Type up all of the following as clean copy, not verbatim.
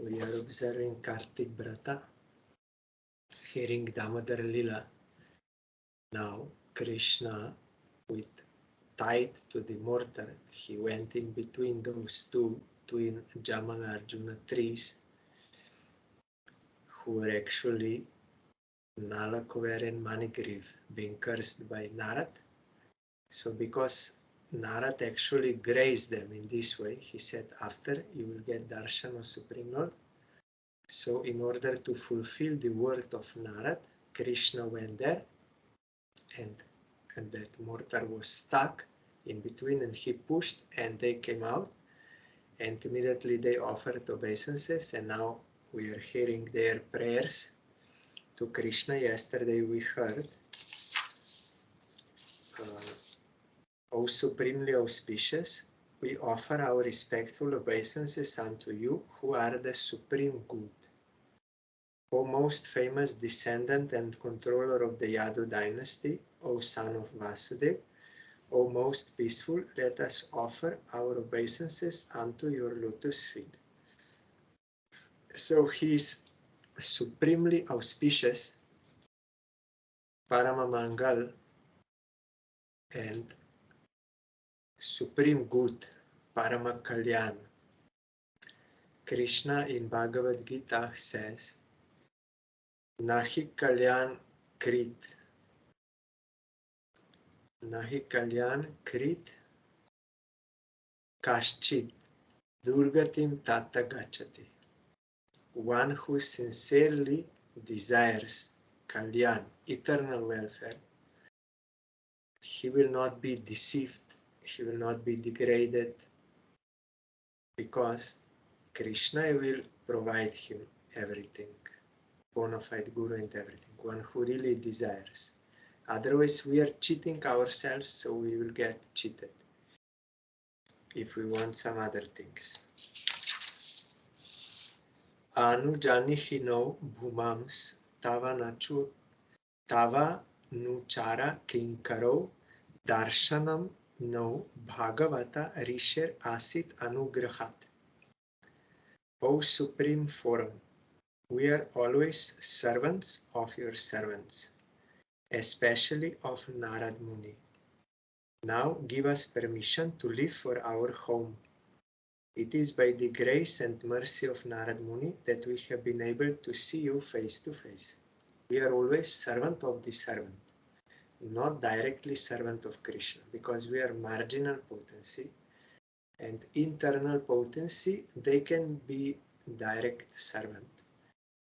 We are observing Kartik Vrata, hearing Damodar Lila. Now Krishna, with tied to the mortar, he went in between those two twin Jamala Arjuna trees, who were actually Nalakuver and Manigriv, being cursed by Narad. So because Narad actually grazed them in this way, he said, after you will get darshan of Supreme Lord. So in order to fulfill the word of Narad, Krishna went there, and that mortar was stuck in between, and he pushed and they came out, and immediately they offered obeisances, and now we are hearing their prayers to Krishna. Yesterday we heard, O supremely auspicious, we offer our respectful obeisances unto you, who are the supreme good. O most famous descendant and controller of the Yadu dynasty, O son of Vasudev, O most peaceful, let us offer our obeisances unto your lotus feet. So he is supremely auspicious, Paramamangal, and supreme good, Paramakalyan. Krishna in Bhagavad Gita says, Nahi Kalyan Krit. Nahi Kalyan Krit Kaschit Durgatim Tata Gachati. One who sincerely desires Kalyan, eternal welfare, he will not be deceived, he will not be degraded, because Krishna will provide him everything, bona fide guru and everything, one who really desires. Otherwise we are cheating ourselves, so we will get cheated if we want some other things. Anu janihino bhumams tava nachu tava nuchara kinkaro darshanam no bhagavata rishir asit anugrahat. O supreme forum, we are always servants of your servants, especially of Narad Muni. Now give us permission to leave for our home. It is by the grace and mercy of Narad Muni that we have been able to see you face to face. We are always servant of the servant, not directly servant of Krishna, because we are marginal potency, and internal potency, they can be direct servant.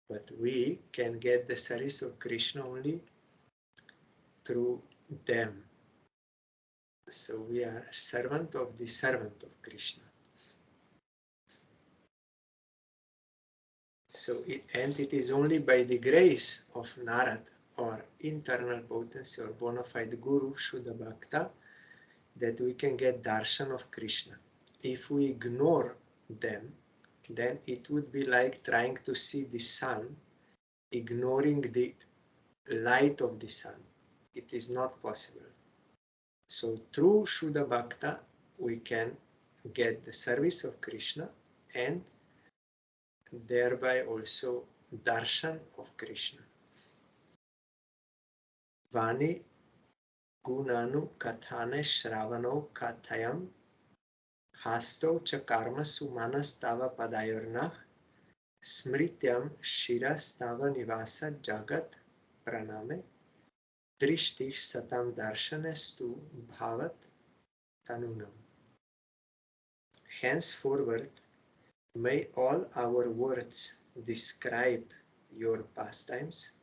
But we can get the service of Krishna only through them. So we are servant of the servant of Krishna. So it is only by the grace of Narad, or internal potency, or bona fide guru, Shuddha Bhakta, that we can get darshan of Krishna. If we ignore them, then it would be like trying to see the sun, ignoring the light of the sun. It is not possible. So through Shuddha Bhakta, we can get the service of Krishna and thereby also darshan of Krishna. Vani gunanu kathane shravano kathayam hasto cha karma sumanas tava padayornah smrityam shiras tava nivasa jagat praname drishti satam darshanestu bhavat tanunam. Henceforward, may all our words describe your pastimes.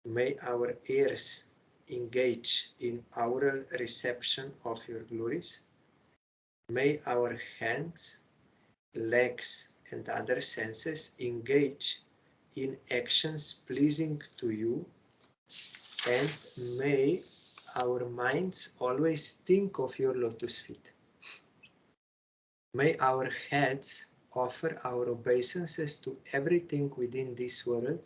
May our ears engage in aural reception of your glories. May our hands, legs, and other senses engage in actions pleasing to you. And may our minds always think of your lotus feet. May our heads offer our obeisances to everything within this world,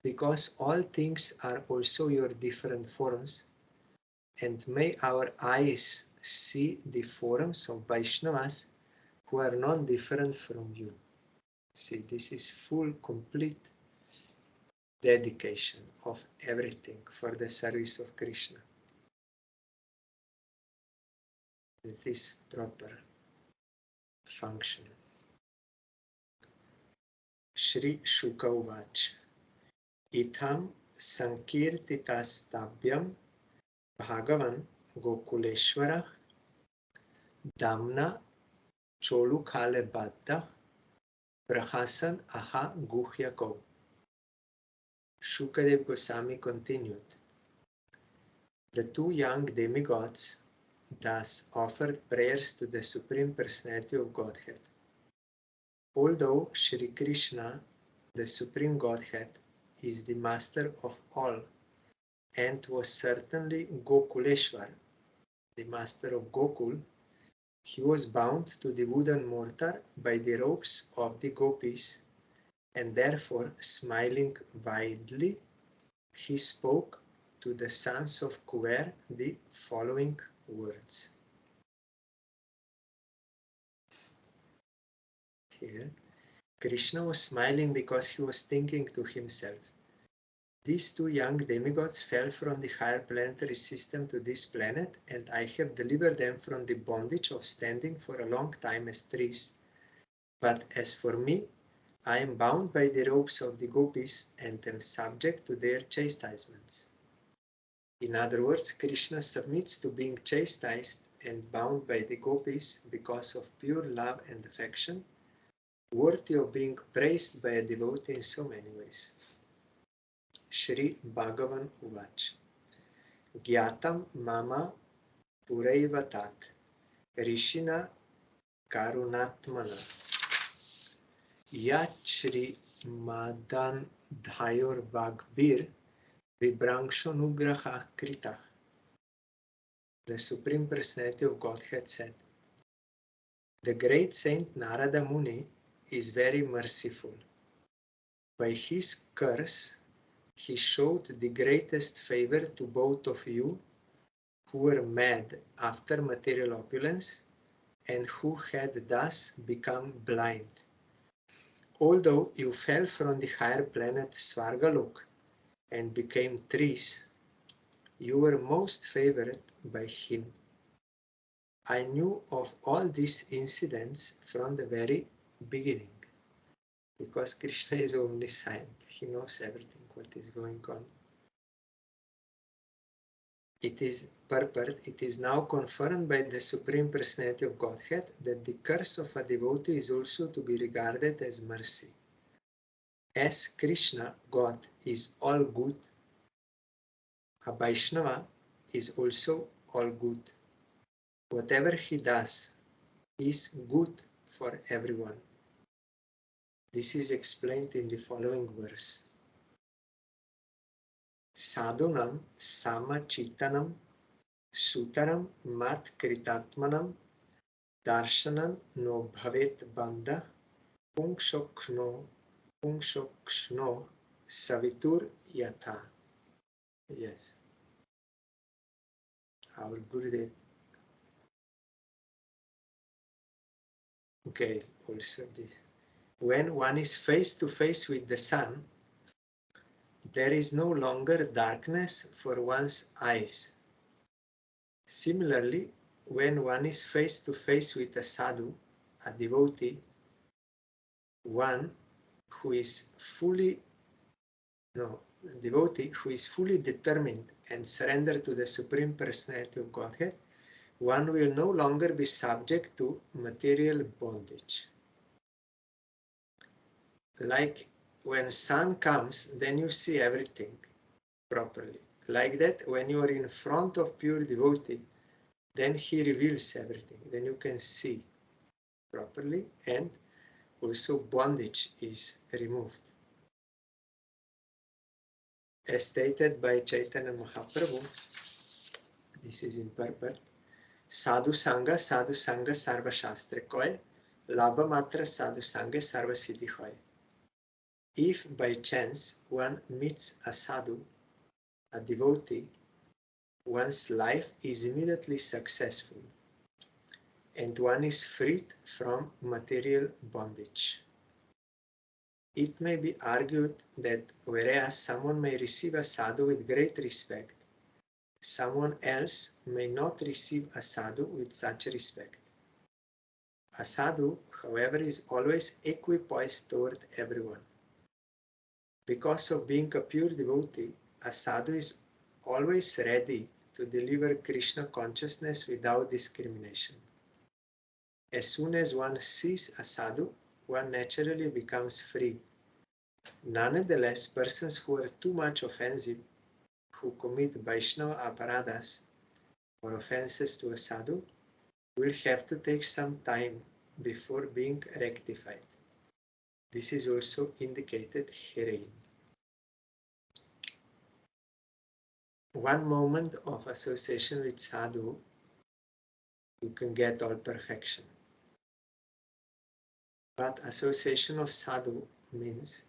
because all things are also your different forms, and may our eyes see the forms of Vaishnavas who are not different from you. See, this is full, complete dedication of everything for the service of Krishna. It is proper function. Shri Shuka Uvach Itham Sankirtitastabhyam Bhagavan Gokuleshwara Damna Cholukhale Bhatta Prahasan Aha Guhyako. Shukadev Goswami continued. The two young demigods thus offered prayers to the Supreme Personality of Godhead. Although Shri Krishna, the Supreme Godhead, is the master of all and was certainly Gokuleshwar, the master of Gokul, he was bound to the wooden mortar by the ropes of the gopis, and therefore, smiling widely, he spoke to the sons of Kuver the following words. Here, Krishna was smiling because he was thinking to himself, these two young demigods fell from the higher planetary system to this planet, and I have delivered them from the bondage of standing for a long time as trees. But as for me, I am bound by the ropes of the gopis and am subject to their chastisements. In other words, Krishna submits to being chastised and bound by the gopis because of pure love and affection, worthy of being praised by a devotee in so many ways. Shri Bhagavan Uvach Gyatam Mama Puraivatat Rishina Karunatmana Yat Shri Madan Dhayor Vagbir Vibrangshonugraha Krita. The Supreme Personality of Godhead said, the great Saint Narada Muni is very merciful. By his curse, he showed the greatest favor to both of you who were mad after material opulence and who had thus become blind. Although you fell from the higher planet Svargalok and became trees, you were most favored by him. I knew of all these incidents from the very beginning, because Krishna is omniscient. He knows everything what is going on. It is purport, it is now confirmed by the Supreme Personality of Godhead that the curse of a devotee is also to be regarded as mercy. As Krishna, God, is all good, a Vaishnava is also all good. Whatever he does is good for everyone. This is explained in the following verse. Sadhunam samachitanam sutaram mat kritatmanam darshanam no bhavet bandha pungshokshno savitur yatha. Yes, our Gurudev. Okay, also this. When one is face to face with the sun, there is no longer darkness for one's eyes. Similarly, when one is face to face with a sadhu, a devotee, one who is fully determined and surrendered to the Supreme Personality of Godhead, one will no longer be subject to material bondage. Like when sun comes, then you see everything properly. Like that, when you are in front of pure devotee, then he reveals everything. Then you can see properly, and also bondage is removed. As stated by Chaitanya Mahaprabhu, this is in purport, Sadhu Sangha Sarva Shastra Koy, Labha Matra Sadhu Sangha Sarva Siddhi Hoy. If by chance one meets a sadhu, a devotee, one's life is immediately successful and one is freed from material bondage. it may be argued that whereas someone may receive a sadhu with great respect, someone else may not receive a sadhu with such respect. A sadhu, however, is always equipoised toward everyone. Because of being a pure devotee, a sadhu is always ready to deliver Krishna consciousness without discrimination. As soon as one sees a sadhu, one naturally becomes free. Nonetheless, persons who are too much offensive, who commit Vaishnava aparadhas or offenses to a sadhu, will have to take some time before being rectified. This is also indicated herein. One moment of association with sadhu, you can get all perfection. But association of sadhu means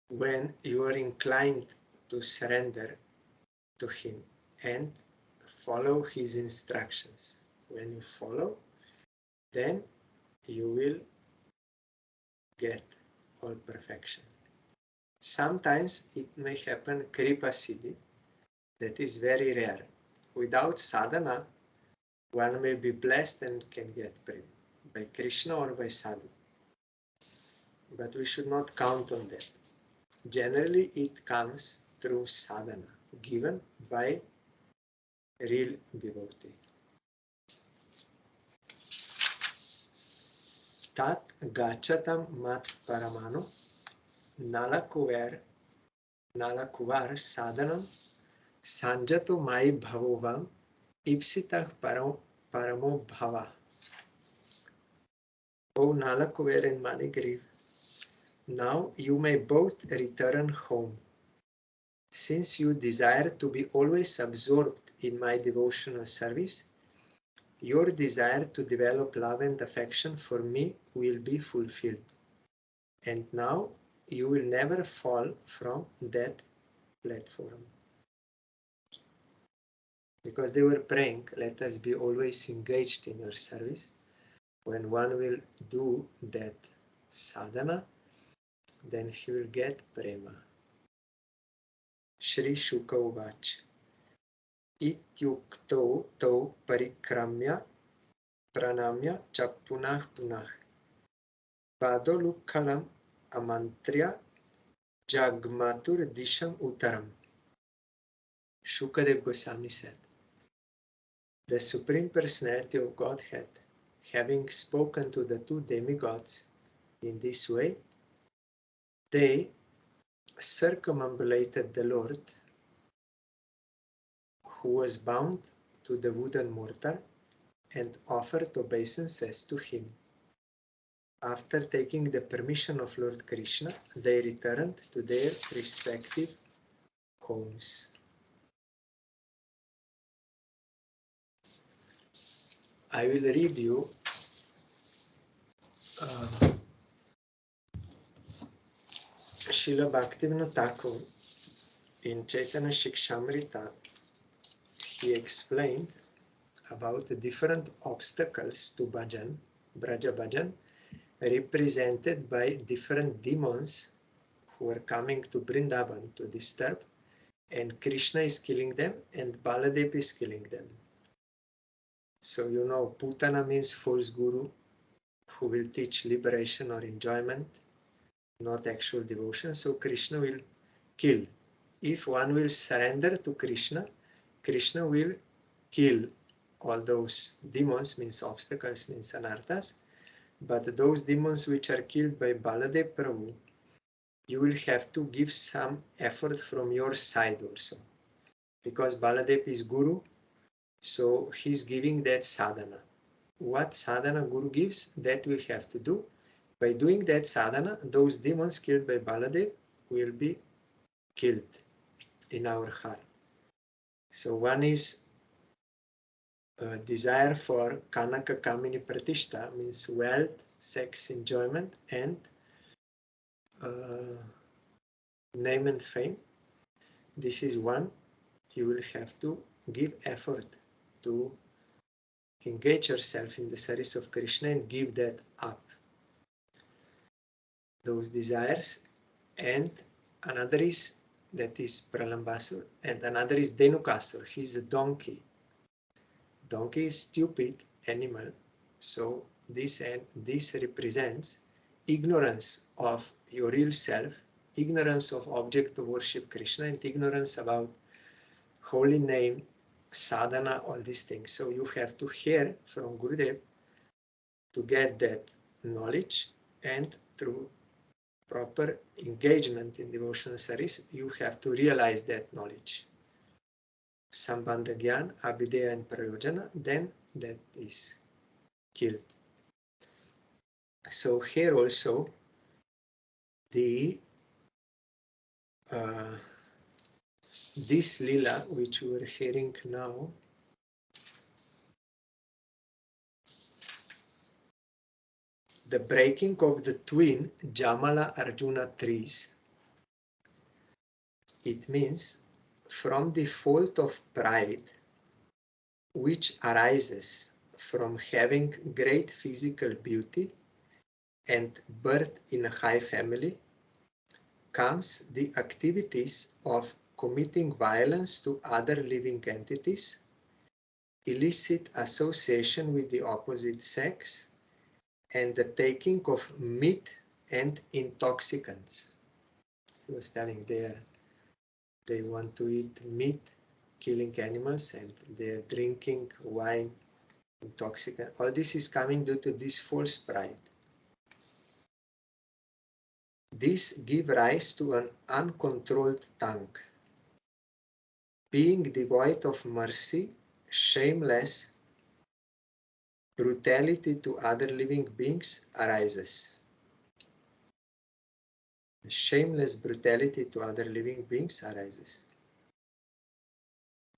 when you are inclined to surrender to him and follow his instructions. When you follow, then you will get all perfection. Sometimes it may happen kripa siddhi, that is very rare. Without sadhana, one may be blessed and can get prema by Krishna or by sadhu. But we should not count on that. Generally, it comes through sadhana given by real devotee. Tat gachatam mat paramano nalakuvar sadhanam sanjato mai bhavovam ipsitah paramo bhava. O Nalakuver and Manigriv, now you may both return home. Since you desire to be always absorbed in my devotional service, your desire to develop love and affection for me will be fulfilled. And now you will never fall from that platform. Because they were praying, let us be always engaged in your service. When one will do that sadhana, then he will get prema. Shri Shuka Uvach Ityukto to parikramya pranamya cha punah punah padolukkalam amantrya jagmatur disham uttaram. Shukadev Goswami said, the Supreme Personality of Godhead, having spoken to the two demigods in this way, they circumambulated the Lord, who was bound to the wooden mortar, and offered obeisances to him. After taking the permission of Lord Krishna, they returned to their respective homes. I will read you Srila Bhaktivinoda Thakur in Chaitanya Shikshamrita. He explained about the different obstacles to bhajan, Braja Bhajan, represented by different demons who are coming to Vrindavan to disturb, and Krishna is killing them and Baladev is killing them. So you know, Putana means false guru who will teach liberation or enjoyment, not actual devotion. So Krishna will kill. If one will surrender to Krishna, Krishna will kill all those demons, means obstacles, means anarthas. But those demons which are killed by Baladev Prabhu, you will have to give some effort from your side also. Because Baladev is Guru, so he's giving that sadhana. What sadhana Guru gives, that we have to do. By doing that sadhana, those demons killed by Baladev will be killed in our heart. So one is desire for Kanaka Kamini Pratishta, means wealth, sex enjoyment, and name and fame. This is one. You will have to give effort to engage yourself in the service of Krishna and give that up. those desires, and another is, that is Pralambasur, and another is Dhenukasur. He's a donkey. Donkey is stupid animal, so this represents ignorance of your real self, ignorance of object of worship Krishna, and ignorance about holy name, sadhana, all these things. So you have to hear from Gurudev to get that knowledge, and through proper engagement in devotional service, you have to realize that knowledge. Sambandha Gyan, Abhideya and Prayojana, then that is killed. So here also the this Lila which we are hearing now, the breaking of the twin Jamala Arjuna trees, it means from the fault of pride which arises from having great physical beauty and birth in a high family, comes the activities of committing violence to other living entities, illicit association with the opposite sex, and the taking of meat and intoxicants. He was telling they want to eat meat, killing animals, and they're drinking wine, intoxicant. All this is coming due to this false pride. This gives rise to an uncontrolled tongue. Being devoid of mercy, shameless brutality to other living beings arises. Shameless brutality to other living beings arises.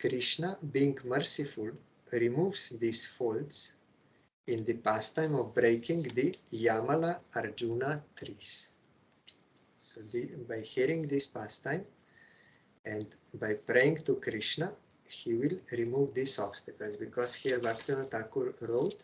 Krishna, being merciful, removes these faults in the pastime of breaking the Yamala Arjuna trees. So by hearing this pastime and by praying to Krishna, he will remove these obstacles, because here Bhaktivinoda Thakur wrote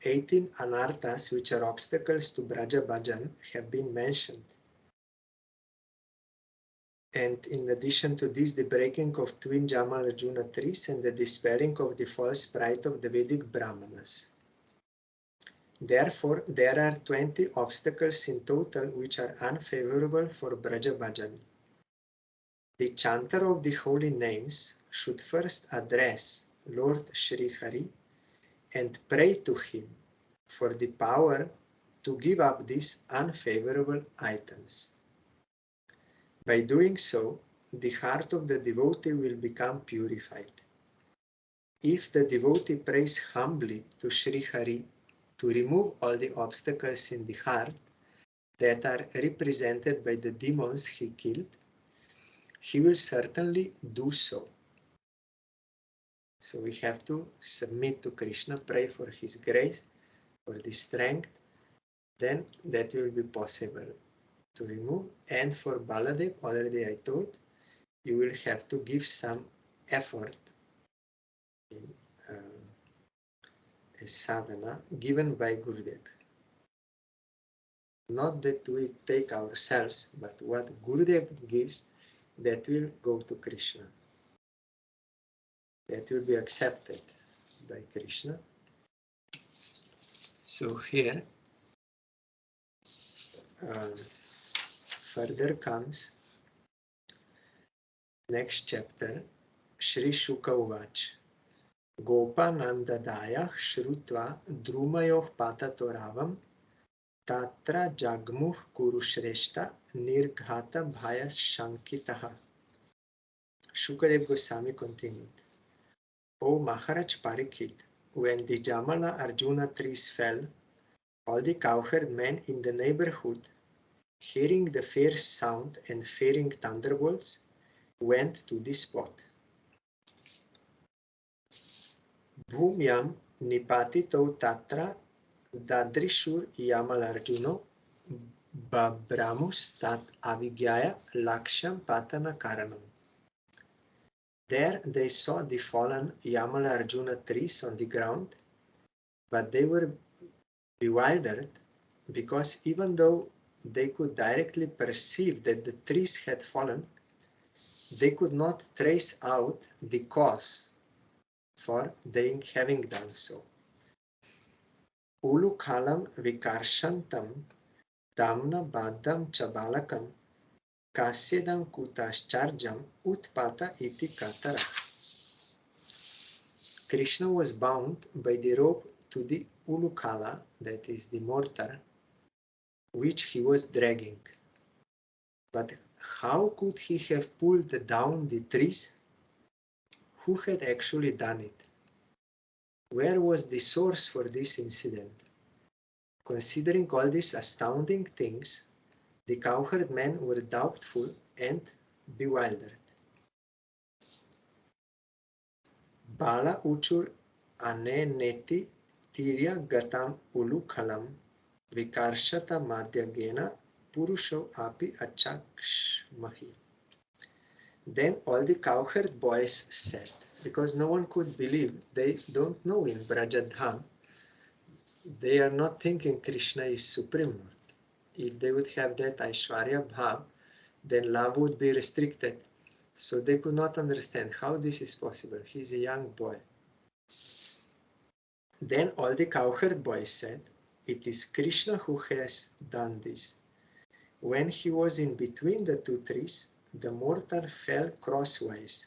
18 anarthas, which are obstacles to Braja Bhajan, have been mentioned. And in addition to this, the breaking of twin Jamal Arjuna trees and the dispelling of the false pride of the Vedic Brahmanas. Therefore, there are 20 obstacles in total which are unfavorable for Braja Bhajan. The chanter of the holy names should first address Lord Sri Hari and pray to him for the power to give up these unfavorable items. By doing so, the heart of the devotee will become purified. If the devotee prays humbly to Sri Hari to remove all the obstacles in the heart that are represented by the demons he killed, he will certainly do so. So we have to submit to Krishna, pray for his grace, for the strength, then that will be possible to remove. And for Baladev, already I told, you will have to give some effort in a sadhana given by Gurudev. Not that we take ourselves, but what Gurudev gives, that will go to Krishna. That will be accepted by Krishna. So here, further comes next chapter, Shri Shuka Uvach. Gopanandadaya Shrutva Drumayoh Patatoravam Tatra Jagmuh Kurushreshta Nirghata Bhayas Shankitaha. Shukadev Goswami continued. O Maharaj Parikshit, when the Jamala Arjuna trees fell, all the cowherd men in the neighborhood, hearing the fierce sound and fearing thunderbolts, went to the spot. Bhumyam Nipatito Tatra Dadrishur Yamalarjuno Babramus Tat Avigyaya Laksham Patana Karanam. There they saw the fallen Yamala Arjuna trees on the ground, but they were bewildered because even though they could directly perceive that the trees had fallen, they could not trace out the cause for they having done so. Ulu kalam vikarshantam damna badam chabalakam kasyadam kutascharjam utpata iti katara. Krishna was bound by the rope to the ulukala, that is the mortar, which he was dragging. But how could he have pulled down the trees? Who had actually done it? Where was the source for this incident? Considering all these astounding things, the cowherd men were doubtful and bewildered. Bala uchur ane neti tirya gatam ulukhalam vikarshata madhyagena purusho api achakshmahi. Then all the cowherd boys said, because no one could believe, they don't know in Brajadham, they are not thinking Krishna is Supreme Lord. If they would have that Aishwarya Bhav, then love would be restricted. So they could not understand how this is possible. He is a young boy. Then all the cowherd boys said, it is Krishna who has done this. When he was in between the two trees, the mortar fell crosswise.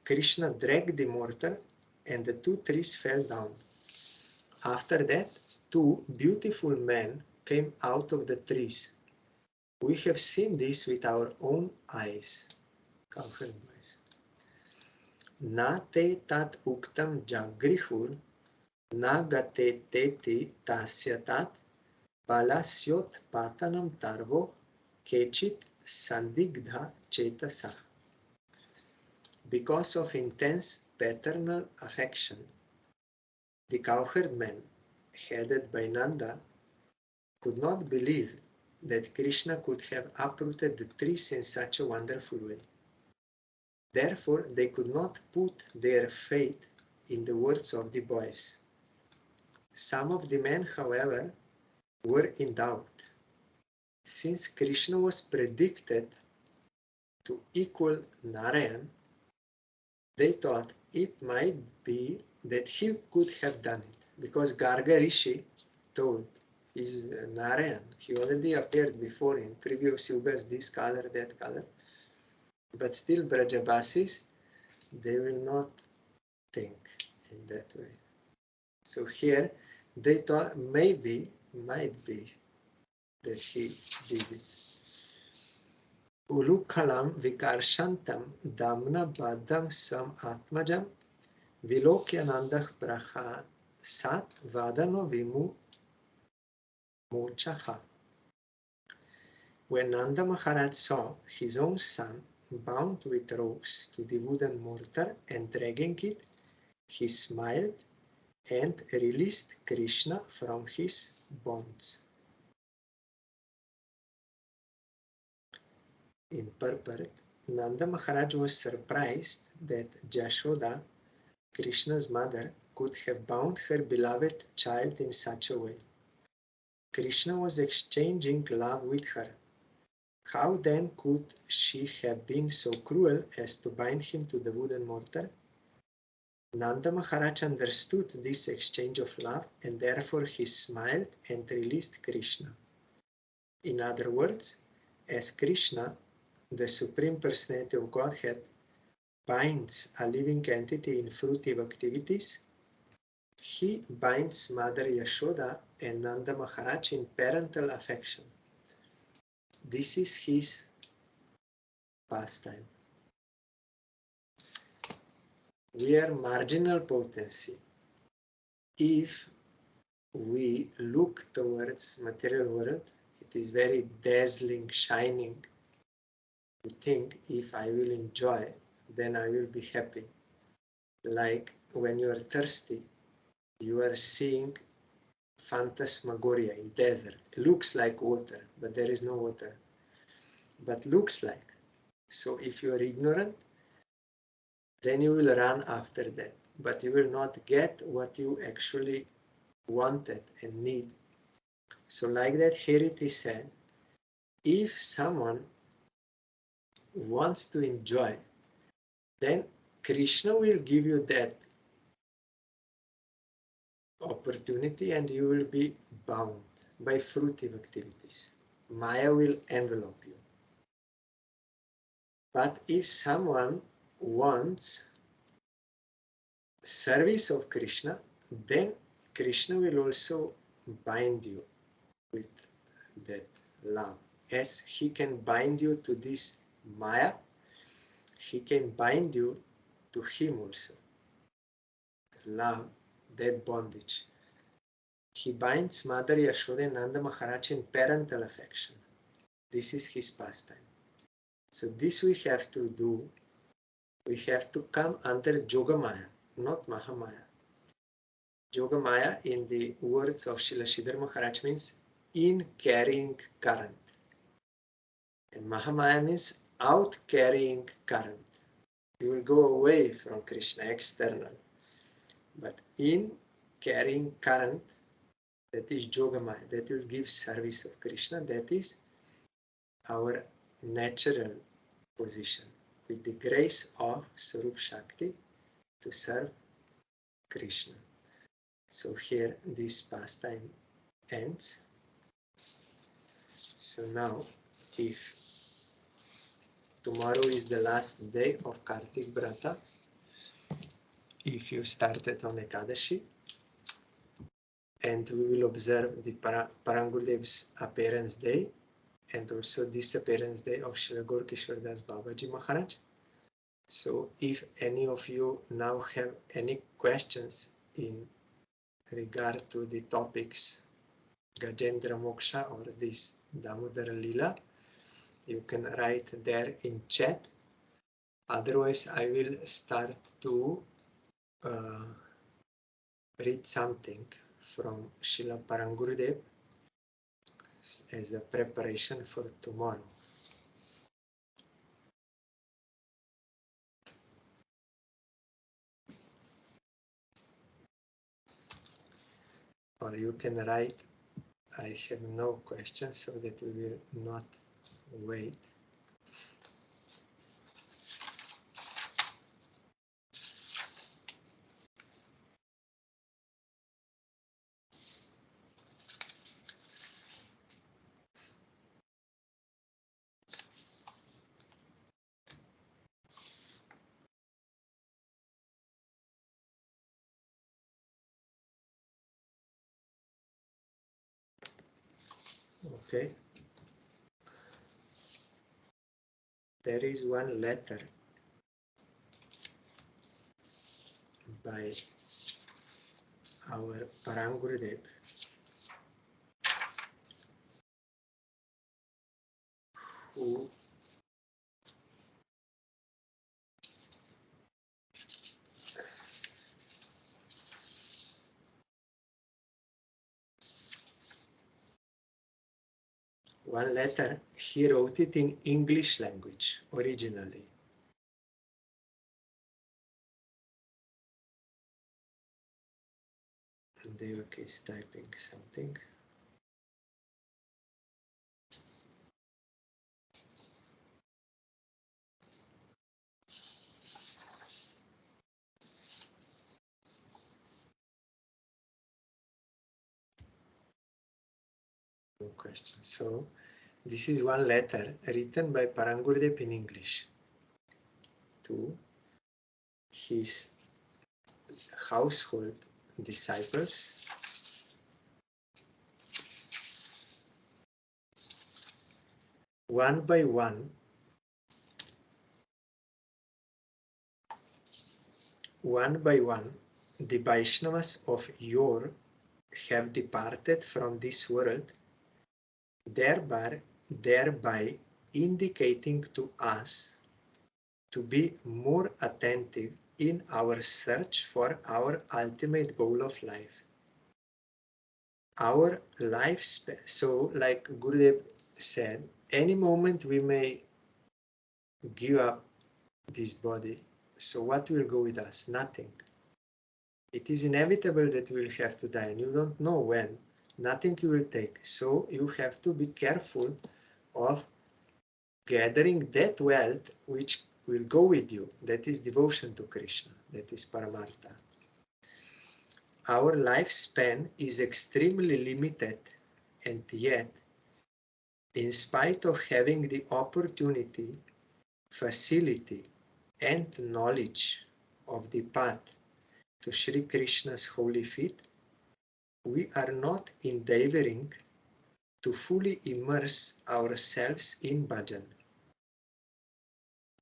Krishna dragged the mortar and the two trees fell down. After that, two beautiful men came out of the trees. We have seen this with our own eyes. Cowherd boys. Na te tat uktam jagrihur, na gate teti tasyatat, palasyot patanam tarvo, kechit sandigdha chetasa. Because of intense paternal affection, the cowherd men, headed by Nanda, could not believe that Krishna could have uprooted the trees in such a wonderful way. Therefore, they could not put their faith in the words of the boys. Some of the men, however, were in doubt. Since Krishna was predicted to equal Narayan, they thought it might be that he could have done it, because Garga Rishi told, he's Narayan. He already appeared before in previous yugas, this color, that color. But still Brajabasis, they will not think in that way. So here they thought might be that he did it. Ulukhalam vikarshantam damna badam sam atmajam vilokyanandah braha sat vadano vimu mochaha. When Nanda Maharaj saw his own son bound with ropes to the wooden mortar and dragging it, he smiled and released Krishna from his bonds. In purport, Nanda Maharaj was surprised that Jashoda, Krishna's mother, could have bound her beloved child in such a way. Krishna was exchanging love with her. How then could she have been so cruel as to bind him to the wooden mortar? Nanda Maharaj understood this exchange of love, and therefore he smiled and released Krishna. In other words, as Krishna, the Supreme Personality of Godhead, binds a living entity in fruitive activities, he binds Mother Yashoda and Nanda Maharaj in parental affection. This is his pastime. We are marginal potency. If we look towards material world, it is very dazzling, shining. We think if I will enjoy, then I will be happy. Like when you are thirsty, you are seeing phantasmagoria in desert. It looks like water, but there is no water. But looks like. So if you are ignorant, then you will run after that, but you will not get what you actually wanted and need. So like that, here it is said, if someone wants to enjoy, then Krishna will give you that opportunity and you will be bound by fruitive activities. Maya will envelop you. But if someone wants service of Krishna, then Krishna will also bind you with that love. As he can bind you to this Maya, he can bind you to him also. Love, that bondage. He binds Mother Yashoda and Nanda Maharaj in parental affection. This is his pastime. So this we have to do. We have to come under Yogamaya, not Mahamaya. Yogamaya, in the words of Srila Sridhar Maharaj, means in carrying current. And Mahamaya means out carrying current. You will go away from Krishna, external. But in carrying current, that is Yogamaya, that will give service of Krishna, that is our natural position, with the grace of Sarup Shakti to serve Krishna. So here this pastime ends. So now, if tomorrow is the last day of Kartik Vrata, if you started on Ekadashi, and we will observe the Parangurudev's appearance day, and also disappearance day of Srila Gaur Kishore Das Babaji Maharaj. So if any of you now have any questions in regard to the topics Gajendra Moksha or this Damodar Lila, you can write there in chat. Otherwise, I will start to read something from Srila Parangurudev as a preparation for tomorrow. Or you can write, I have no questions, so that we will not wait. Okay. There is one letter by our Parangurudev who one letter, he wrote it in English language originally. And Devaki is typing something. No question. So this is one letter written by Parangurudev in English to his household disciples. One by one, the Vaishnavas of yore have departed from this world, thereby indicating to us to be more attentive in our search for our ultimate goal of life. Our lifespan, so like Gurudev said, any moment we may give up this body, So what will go with us? Nothing. It is inevitable that we will have to die, and you don't know when. Nothing you will take. So you have to be careful of gathering that wealth which will go with you. That is devotion to Krishna. That is Paramartha. Our lifespan is extremely limited, and yet, in spite of having the opportunity, facility, and knowledge of the path to Sri Krishna's holy feet, we are not endeavoring to fully immerse ourselves in bhajan.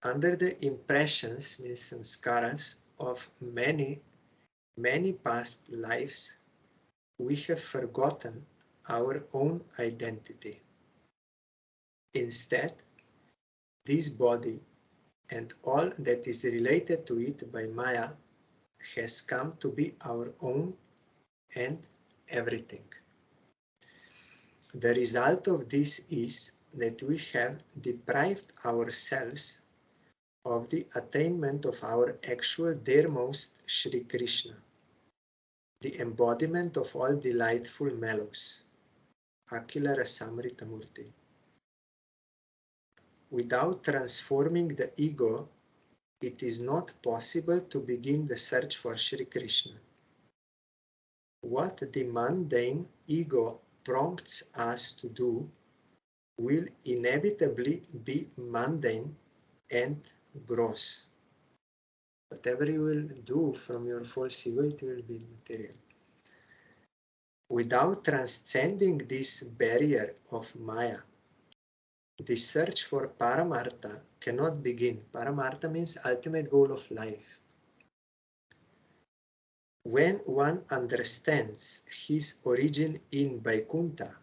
Under the impressions, means samskaras, of many past lives, we have forgotten our own identity. Instead, this body and all that is related to it by Maya has come to be our own and everything. The result of this is that we have deprived ourselves of the attainment of our actual dearmost Sri Krishna, the embodiment of all delightful mellows, Akila Rasamrita Murti. Without transforming the ego, it is not possible to begin the search for Sri Krishna. What the mundane ego prompts us to do will inevitably be mundane and gross. Whatever you will do from your false ego, it will be material. Without transcending this barrier of Maya, the search for Paramartha cannot begin. Paramartha means ultimate goal of life. When one understands his origin in Vaikuntha,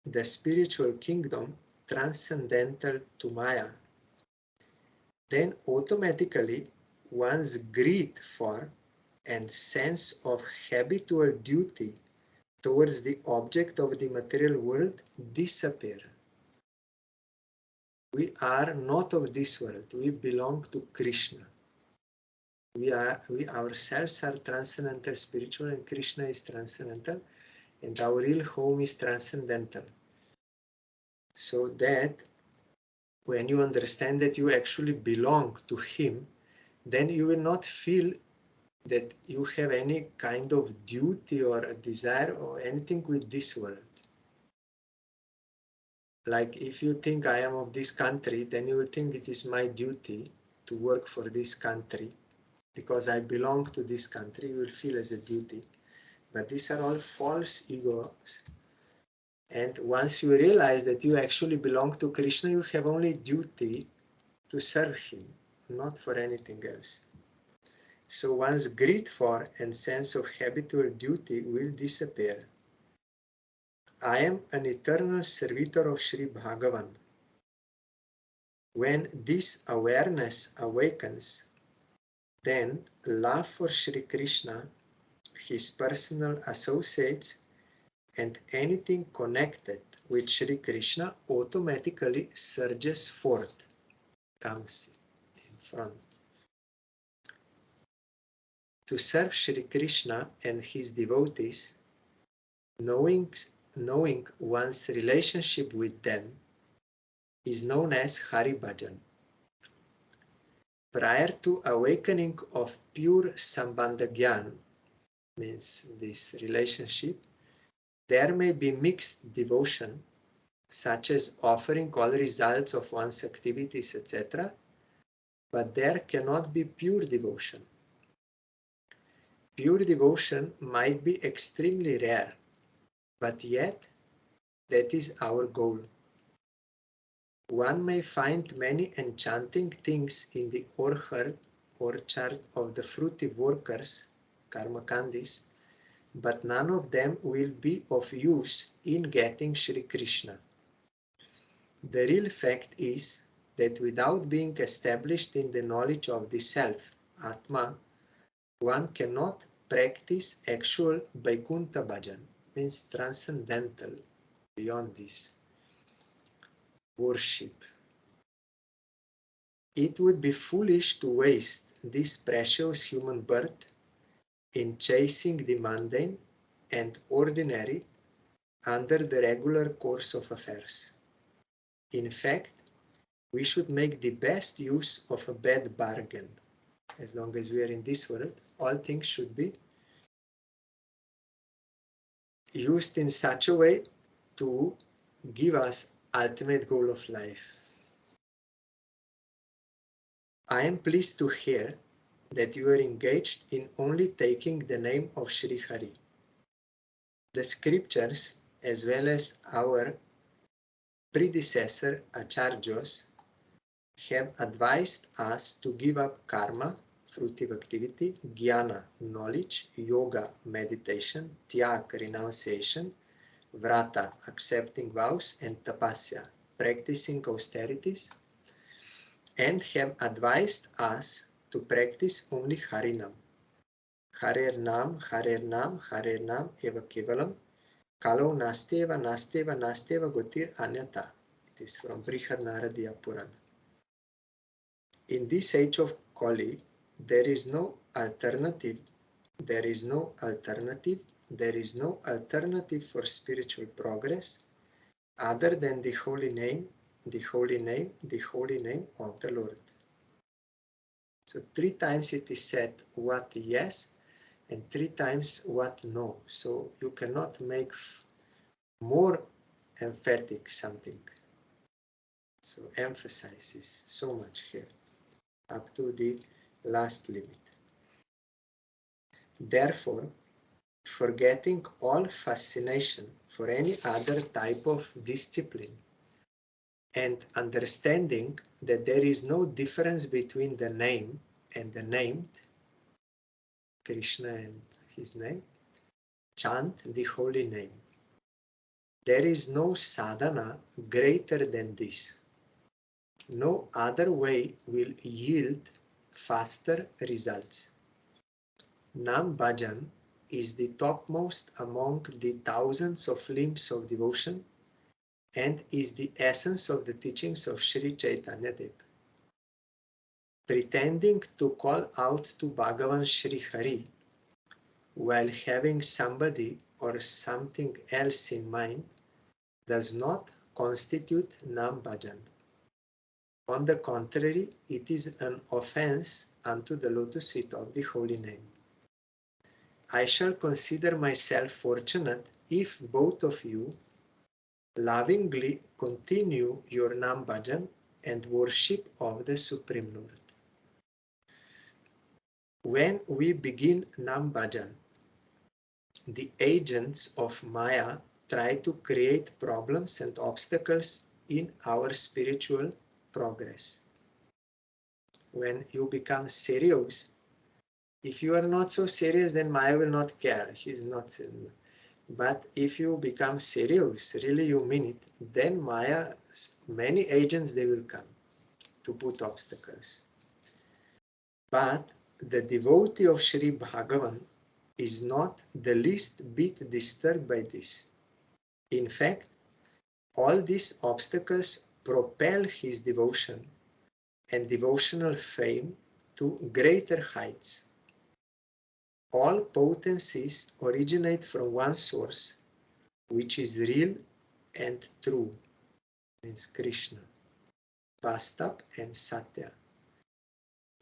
the spiritual kingdom transcendental to Maya, then automatically one's greed for and sense of habitual duty towards the object of the material world disappear. We are not of this world. We belong to Krishna. We ourselves are transcendental spiritual, and Krishna is transcendental, and our real home is transcendental. So that when you understand that you actually belong to Him, then you will not feel that you have any kind of duty or a desire or anything with this world. Like if you think I am of this country, then you will think it is my duty to work for this country because I belong to this country. You will feel as a duty. But these are all false egos. And once you realize that you actually belong to Krishna, you have only duty to serve Him, not for anything else. So one's greed for and sense of habitual duty will disappear. I am an eternal servitor of Sri Bhagavan. When this awareness awakens, then love for Sri Krishna, his personal associates, and anything connected with Sri Krishna automatically surges forth, comes in front. To serve Sri Krishna and his devotees, knowing one's relationship with them is known as Hari Bhajan. Prior to awakening of pure Sambandha Gyan, means this relationship, there may be mixed devotion, such as offering all results of one's activities, etc., but there cannot be pure devotion. Pure devotion might be extremely rare, but yet that is our goal. One may find many enchanting things in the orchard of the fruitive workers, karma kandis, but none of them will be of use in getting Sri Krishna. The real fact is that without being established in the knowledge of the self, Atma, one cannot practice actual Vaikuntha Bhajan, means transcendental, beyond this, worship. It would be foolish to waste this precious human birth in chasing the mundane and ordinary under the regular course of affairs. In fact, we should make the best use of a bad bargain. As long as we are in this world, all things should be used in such a way to give us ultimate goal of life. I am pleased to hear that you are engaged in only taking the name of Sri Hari. The scriptures, as well as our predecessor Acharyas, have advised us to give up karma, fruitive activity, jnana, knowledge, yoga, meditation, tyag, renunciation, vrata, accepting vows, and tapasya, practicing austerities, and have advised us to practice only Harinam. Harer Nam, Harer Nam, Harer Nam, eva kevalam, kalau nasteva, nasteva, nasteva gotir anyata. It is from Brihad Naradiya Purana. In this age of Kali, there is no alternative, there is no alternative, there is no alternative for spiritual progress other than the holy name, the holy name, the holy name of the Lord. So 3 times it is said what yes and 3 times what no. So you cannot make more emphatic something. So emphasizes so much here up to the last limit. Therefore, forgetting all fascination for any other type of discipline and understanding that there is no difference between the name and the named, Krishna and his name, chant the holy name. There is no sadhana greater than this. No other way will yield faster results. Nam Bhajan is the topmost among the thousands of limbs of devotion and is the essence of the teachings of Sri Chaitanya Dev. Pretending to call out to Bhagavan Sri Hari while having somebody or something else in mind does not constitute Nam Bhajan. On the contrary, it is an offense unto the lotus feet of the holy name. I shall consider myself fortunate if both of you lovingly continue your Nam Bhajan and worship of the Supreme Lord. When we begin Nam Bhajan, the agents of Maya try to create problems and obstacles in our spiritual progress. When you become serious, if you are not so serious, then Maya will not care. She's not. But if you become serious, really you mean it, then Maya, many agents, they will come to put obstacles. But the devotee of Sri Bhagavan is not the least bit disturbed by this. In fact, all these obstacles propel his devotion and devotional fame to greater heights. All potencies originate from one source, which is real and true, means Krishna, Vastava and Satya.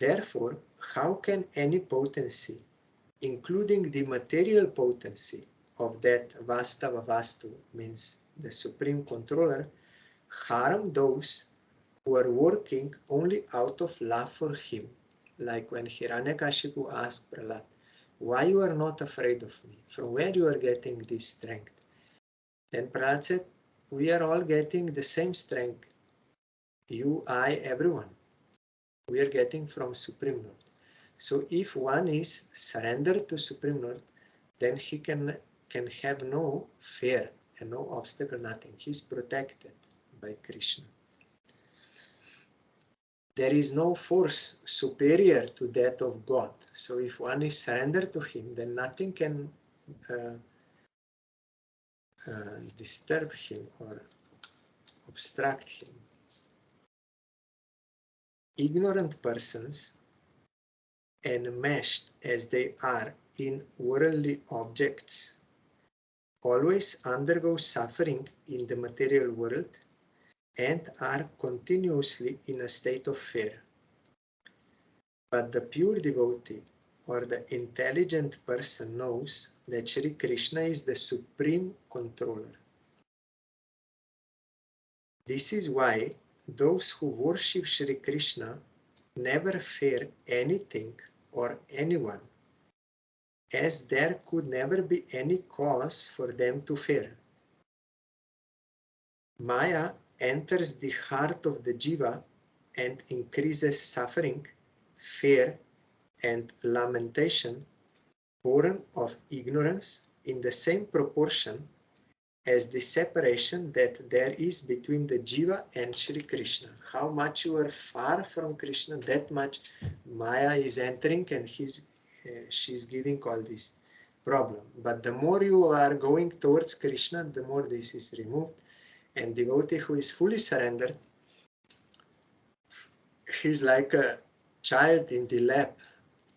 Therefore, how can any potency, including the material potency of that Vastava Vastu, means the supreme controller, harm those who are working only out of love for him? Like when Hiranyakashipu asked Prahlad, why you are not afraid of me? From where you are getting this strength? And Prahlad said, we are all getting the same strength. You, I, everyone. We are getting from Supreme Lord. So if one is surrendered to Supreme Lord, then he can have no fear and no obstacle, nothing. He is protected by Krishna. There is no force superior to that of God. So if one is surrendered to him, then nothing can disturb him or obstruct him. Ignorant persons, enmeshed as they are in worldly objects, always undergo suffering in the material world and are continuously in a state of fear. But the pure devotee or the intelligent person knows that Shri Krishna is the supreme controller. This is why those who worship Shri Krishna never fear anything or anyone, as there could never be any cause for them to fear. Maya enters the heart of the jiva and increases suffering, fear, and lamentation born of ignorance in the same proportion as the separation that there is between the jiva and Shri Krishna. How much you are far from Krishna, that much Maya is entering and she's giving all this problem. But the more you are going towards Krishna, the more this is removed. And devotee who is fully surrendered, he's like a child in the lap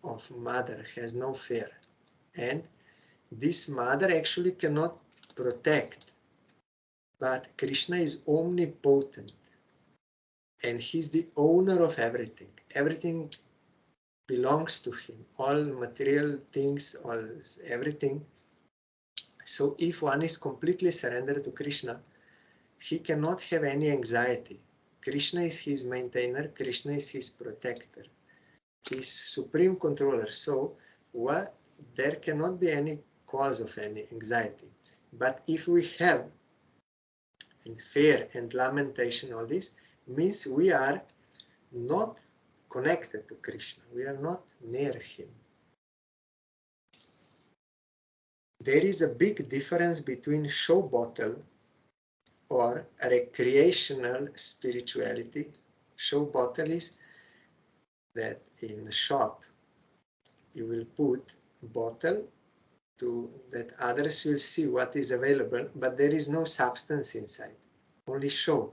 of mother, has no fear. And this mother actually cannot protect, but Krishna is omnipotent and he's the owner of everything. Everything belongs to him, all material things, everything. So if one is completely surrendered to Krishna, he cannot have any anxiety. Krishna is his maintainer, Krishna is his protector, his supreme controller. So there cannot be any cause of any anxiety. But if we have fear and lamentation, all this means we are not connected to Krishna. We are not near him. There is a big difference between show bottle or recreational spirituality. Show bottle is that in a shop you will put bottle to that others will see what is available, but there is no substance inside, only show.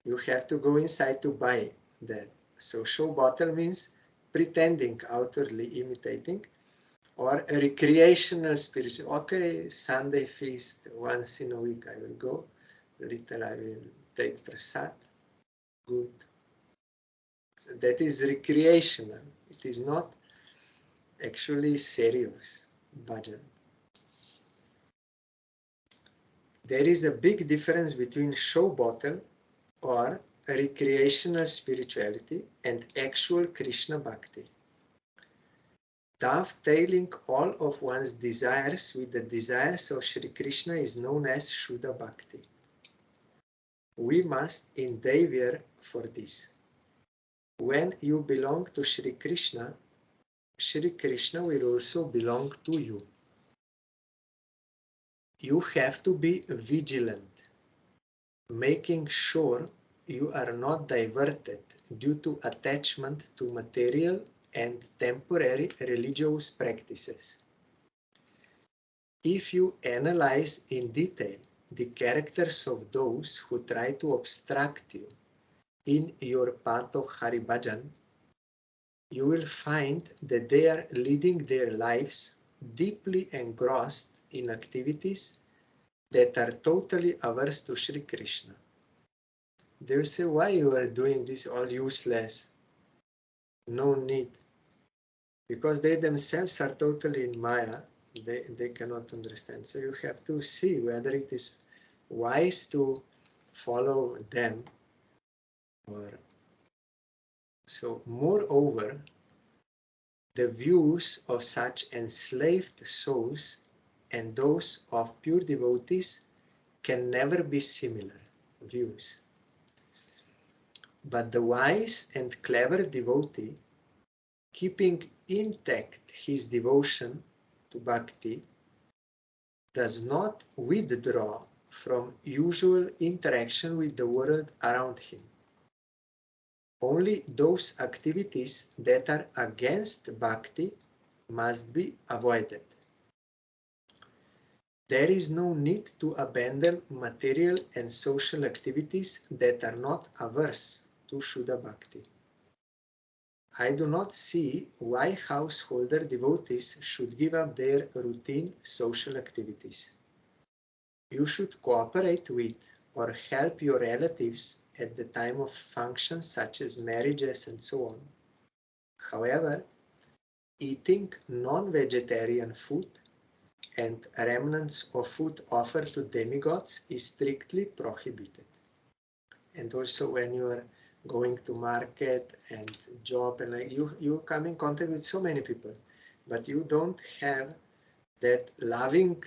You have to go inside to buy that. So show bottle means pretending, outwardly imitating, or a recreational spiritual. Okay, Sunday feast, once in a week I will go, little I will take prasad, good. So that is recreational. It is not actually serious bhajan. There is a big difference between show bottle or recreational spirituality and actual Krishna bhakti. Dovetailing all of one's desires with the desires of Shri Krishna is known as Shuddha Bhakti. We must endeavor for this. When you belong to Shri Krishna will also belong to you. You have to be vigilant, making sure you are not diverted due to attachment to material and temporary religious practices. If you analyze in detail the characters of those who try to obstruct you in your path of Hari Bhajan, you will find that they are leading their lives deeply engrossed in activities that are totally averse to Shri Krishna. They will say, why you are doing this all useless? No need. Because they themselves are totally in Maya, they cannot understand. So you have to see whether it is wise to follow them or so. Moreover, the views of such enslaved souls and those of pure devotees can never be similar views. But the wise and clever devotee, keeping intact his devotion to bhakti, does not withdraw from usual interaction with the world around him. Only those activities that are against bhakti must be avoided. There is no need to abandon material and social activities that are not averse to Shuddha Bhakti. I do not see why householder devotees should give up their routine social activities. You should cooperate with or help your relatives at the time of functions such as marriages and so on. However, eating non-vegetarian food and remnants of food offered to demigods is strictly prohibited. And also when you are going to market and job and like you come in contact with so many people, but you don't have that loving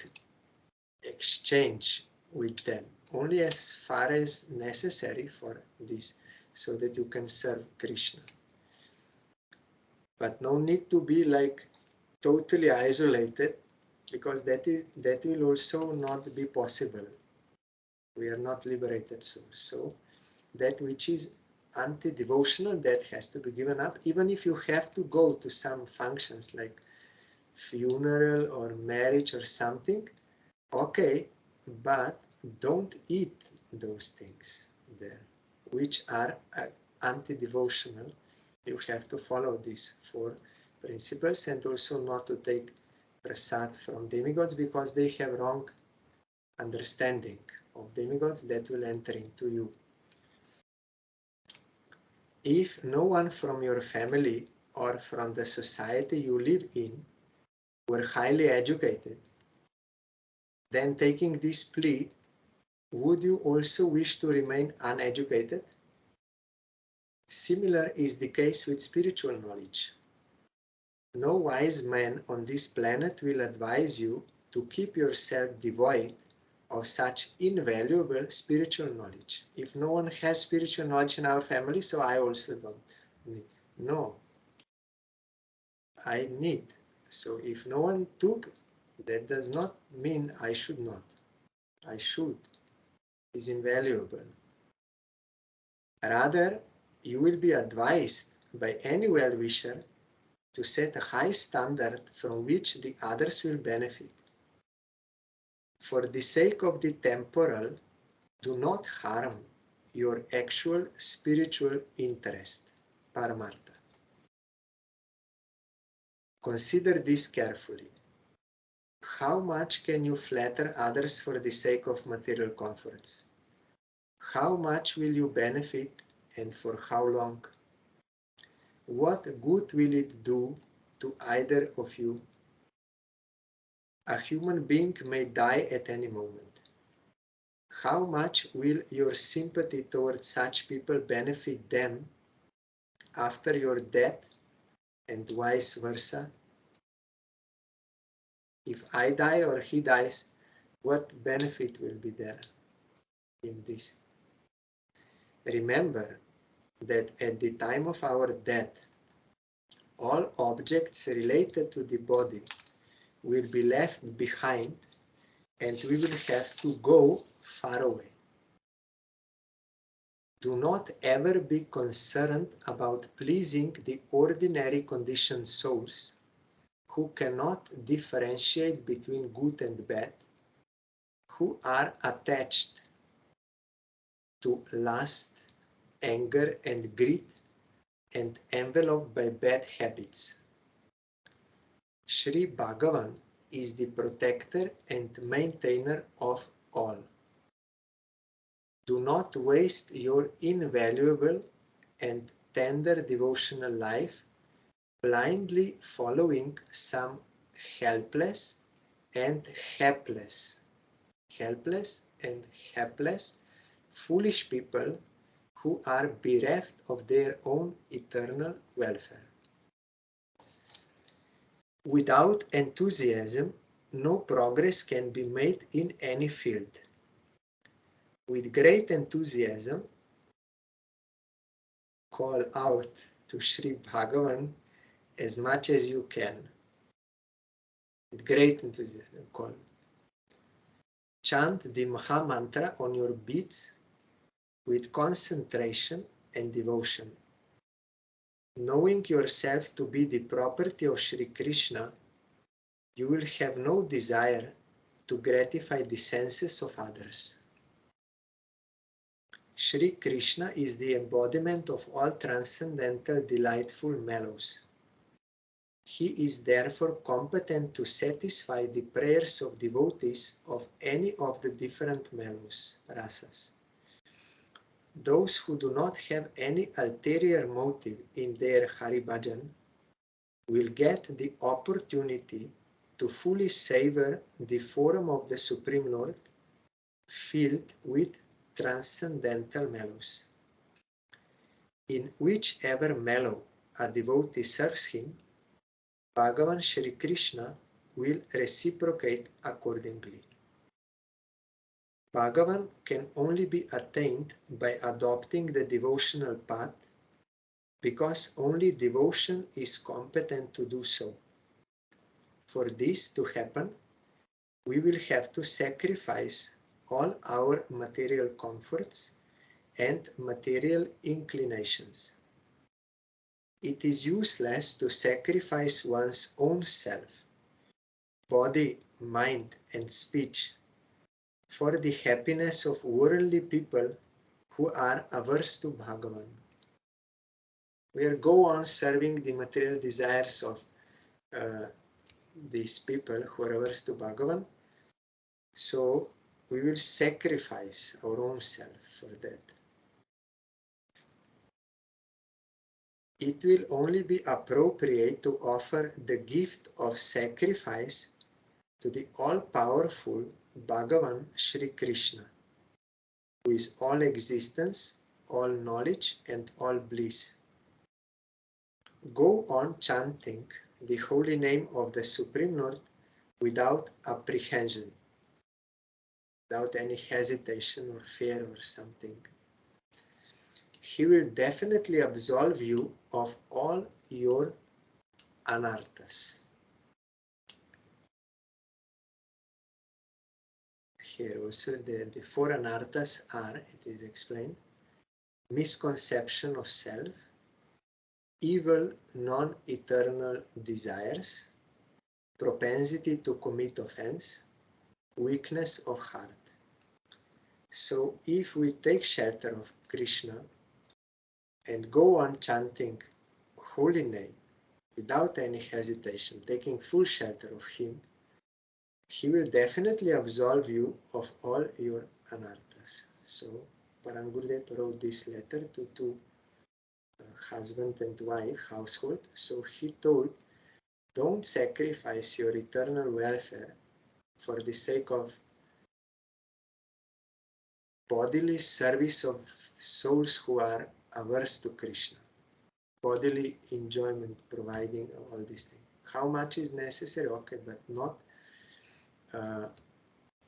exchange with them, only as far as necessary for this, so that you can serve Krishna. But no need to be like totally isolated, because that will also not be possible. We are not liberated souls. So that which is anti-devotional, that has to be given up, even if you have to go to some functions like funeral or marriage or something. Okay, but don't eat those things there, which are anti-devotional. You have to follow these 4 principles, and also not to take prasad from demigods, because they have wrong understanding of demigods that will enter into you. If no one from your family or from the society you live in were highly educated, then taking this plea, would you also wish to remain uneducated? Similar is the case with spiritual knowledge. No wise man on this planet will advise you to keep yourself devoid of such invaluable spiritual knowledge. If no one has spiritual knowledge in our family, so I also don't need. No, I need. So if no one took, that does not mean I should not. I should. It's invaluable. Rather, you will be advised by any well-wisher to set a high standard from which the others will benefit. For the sake of the temporal, do not harm your actual spiritual interest, Paramartha. Consider this carefully. How much can you flatter others for the sake of material comforts? How much will you benefit, and for how long? What good will it do to either of you? A human being may die at any moment. How much will your sympathy towards such people benefit them after your death, and vice versa? If I die or he dies, what benefit will be there in this? Remember that at the time of our death, all objects related to the body will be left behind, and we will have to go far away. Do not ever be concerned about pleasing the ordinary conditioned souls who cannot differentiate between good and bad, who are attached to lust, anger, and greed, and enveloped by bad habits. Sri Bhagavan is the protector and maintainer of all. Do not waste your invaluable and tender devotional life blindly following some helpless and hapless foolish people who are bereft of their own eternal welfare. Without enthusiasm, no progress can be made in any field. With great enthusiasm, call out to Sri Bhagavan as much as you can. With great enthusiasm, call. Chant the Maha Mantra on your beads with concentration and devotion. Knowing yourself to be the property of Sri Krishna, you will have no desire to gratify the senses of others. Shri Krishna is the embodiment of all transcendental delightful mellows. He is therefore competent to satisfy the prayers of devotees of any of the different mellows, rasas. Those who do not have any ulterior motive in their Hari Bhajan will get the opportunity to fully savor the form of the Supreme Lord filled with transcendental mellows. In whichever mellow a devotee serves him, Bhagavan Shri Krishna will reciprocate accordingly. Bhagavan can only be attained by adopting the devotional path, because only devotion is competent to do so. For this to happen, we will have to sacrifice all our material comforts and material inclinations. It is useless to sacrifice one's own self, body, mind, and speech for the happiness of worldly people who are averse to Bhagavan. We will go on serving the material desires of these people who are averse to Bhagavan, so we will sacrifice our own self for that. It will only be appropriate to offer the gift of sacrifice to the all-powerful Bhagavan Shri Krishna, who is all existence, all knowledge, and all bliss. Go on chanting the holy name of the Supreme Lord without apprehension, without any hesitation or fear or something. He will definitely absolve you of all your anarthas. Here also the four anarthas are, it is explained, misconception of self, evil non-eternal desires, propensity to commit offense, weakness of heart. So if we take shelter of Krishna and go on chanting holy name without any hesitation, taking full shelter of him, he will definitely absolve you of all your anarthas. So Parangurudev wrote this letter to two husband and wife household. So he told, don't sacrifice your eternal welfare for the sake of bodily service of souls who are averse to Krishna. Bodily enjoyment, providing all these things. How much is necessary? Okay, but not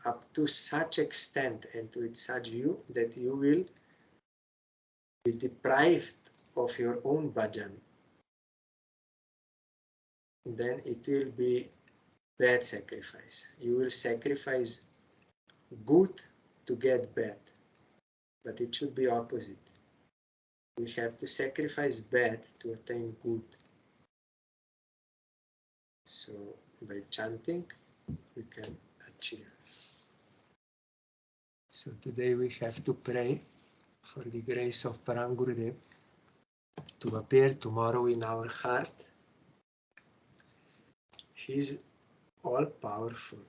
up to such extent and with such view that you will be deprived of your own bhajan. Then it will be bad sacrifice. You will sacrifice good to get bad, but it should be opposite. We have to sacrifice bad to attain good. So by chanting, we can achieve. So today we have to pray for the grace of Parangurudev to appear tomorrow in our heart. He is all powerful.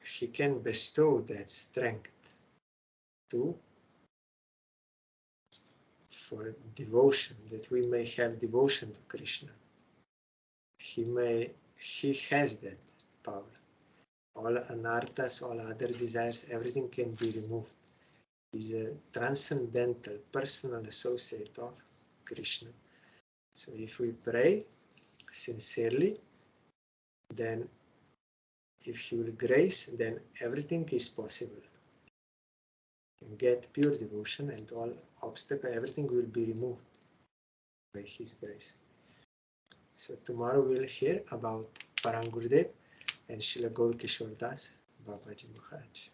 He can bestow that strength for devotion, that we may have devotion to Krishna. He has that power. All anarthas, all other desires, everything can be removed. He's a transcendental personal associate of Krishna. So if we pray sincerely, then if he will grace, then everything is possible. And get pure devotion and all obstacle, everything will be removed by his grace. So tomorrow we'll hear about Parangurudev and Srila Gaur Kishore Das Babaji Maharaj.